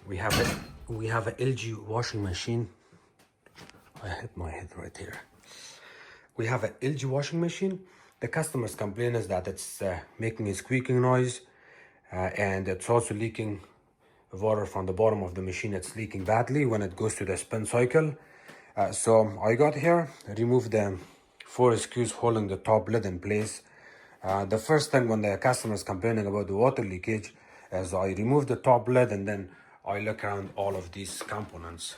we have a LG washing machine. I hit my head right here. We have an LG washing machine. The customer's complaint is that it's making a squeaking noise, and it's also leaking water from the bottom of the machine. It's leaking badly when it goes to the spin cycle. So I got here, removed the 4 screws holding the top lid in place. The first thing when the customer is complaining about the water leakage is I remove the top lid and then I look around all of these components.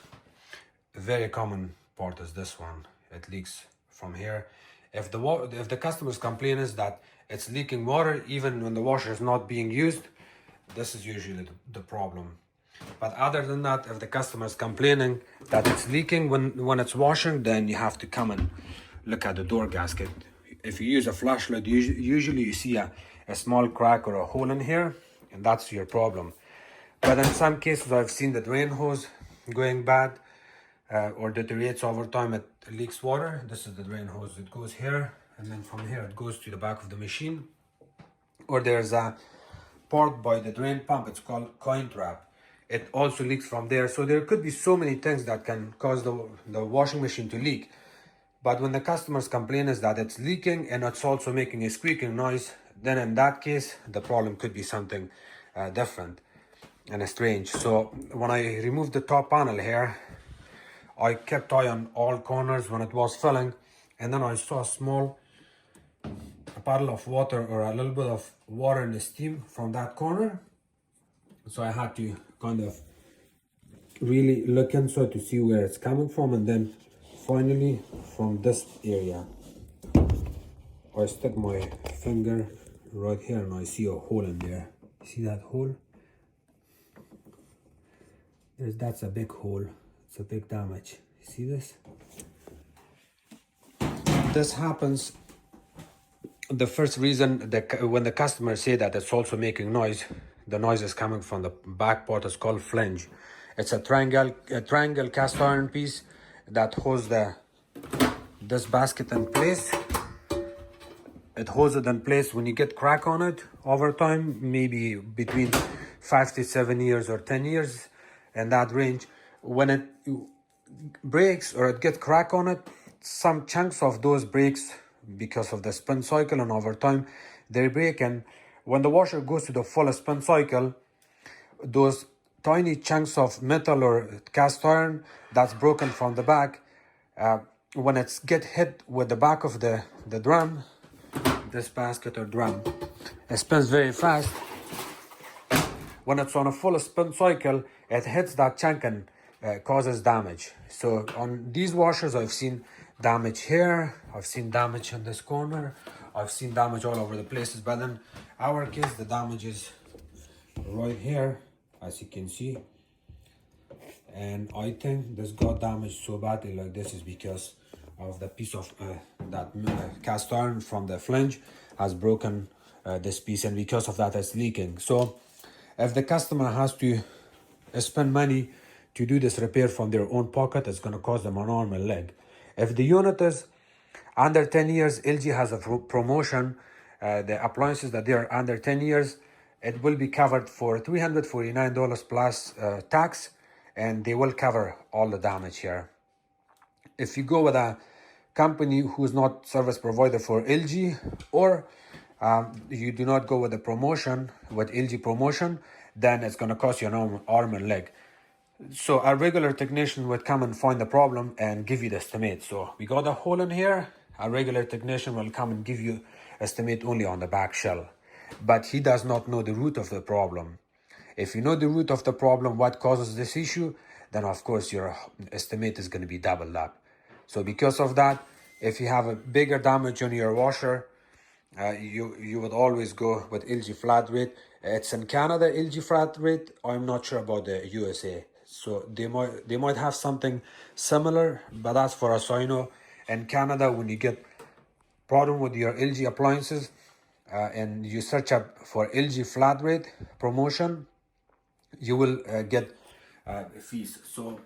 A very common part is this one. It leaks from here. If the customer's complaint is that it's leaking water even when the washer is not being used, this is usually the problem. But other than that, if the customer is complaining that it's leaking when it's washing, then you have to come and look at the door gasket. If you use a flashlight, usually you see a small crack or a hole in here, and that's your problem. But in some cases, I've seen the drain hose going bad or deteriorates over time. It leaks water. This is the drain hose. It goes here, and then from here it goes to the back of the machine. Or there's a part by the drain pump. It's called coin trap. It also leaks from there. So there could be so many things that can cause the washing machine to leak. But when the customer's complaint is that it's leaking and it's also making a squeaking noise, then in that case, the problem could be something different and strange. So when I removed the top panel here, I kept eye on all corners when it was filling, and then I saw a puddle of water or a little bit of water in the steam from that corner. So I had to kind of really look inside to see where it's coming from, and then finally from this area I stuck my finger right here and I see a hole in there. See that hole? That's a big hole. It's a big damage. See this? This happens. The first reason when the customer say that it's also making noise, the noise is coming from the back part. Is called flange. It's a triangle cast iron piece that holds this basket in place. It holds it in place. When you get crack on it over time, maybe between 5 to 7 years or 10 years in that range, when it breaks or it gets crack on it, some chunks of those breaks because of the spin cycle, and over time they break. And when the washer goes to the full spin cycle, those tiny chunks of metal or cast iron that's broken from the back, when it's get hit with the back of the drum, this basket or drum, it spins very fast. When it's on a full spin cycle, it hits that chunk and causes damage. So on these washers, I've seen damage here, I've seen damage in this corner, I've seen damage all over the places. But in our case, the damage is right here, as you can see. And I think this got damaged so badly like this is because of the piece of that cast iron from the flange has broken this piece, and because of that it's leaking. So if the customer has to spend money to do this repair from their own pocket, it's going to cost them an arm and leg. If the unit is under 10 years, LG has a promotion. The appliances that they are under 10 years, it will be covered for $349 plus tax, and they will cover all the damage here. If you go with a company who's not service provider for LG, or you do not go with the promotion, with LG promotion, then it's going to cost you an arm and leg. So a regular technician would come and find the problem and give you the estimate. So we got a hole in here. A regular technician will come and give you estimate only on the back shell, but he does not know the root of the problem. If you know the root of the problem, what causes this issue, then of course your estimate is going to be doubled up. So because of that, if you have a bigger damage on your washer, you would always go with LG flat rate. It's in Canada, LG flat rate. I'm not sure about the USA. So they might have something similar, but as far as I know, in Canada, when you get problem with your LG appliances and you search up for LG flat rate promotion, you will get fees. So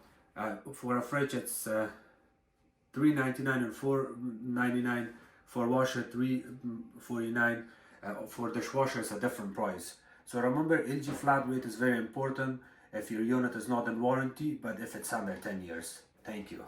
for a fridge, it's $3.99 and $4.99. For washer, $3.49. For dishwasher, it's a different price. So remember, LG flat rate is very important. if your unit is not in warranty, but if it's under 10 years. Thank you.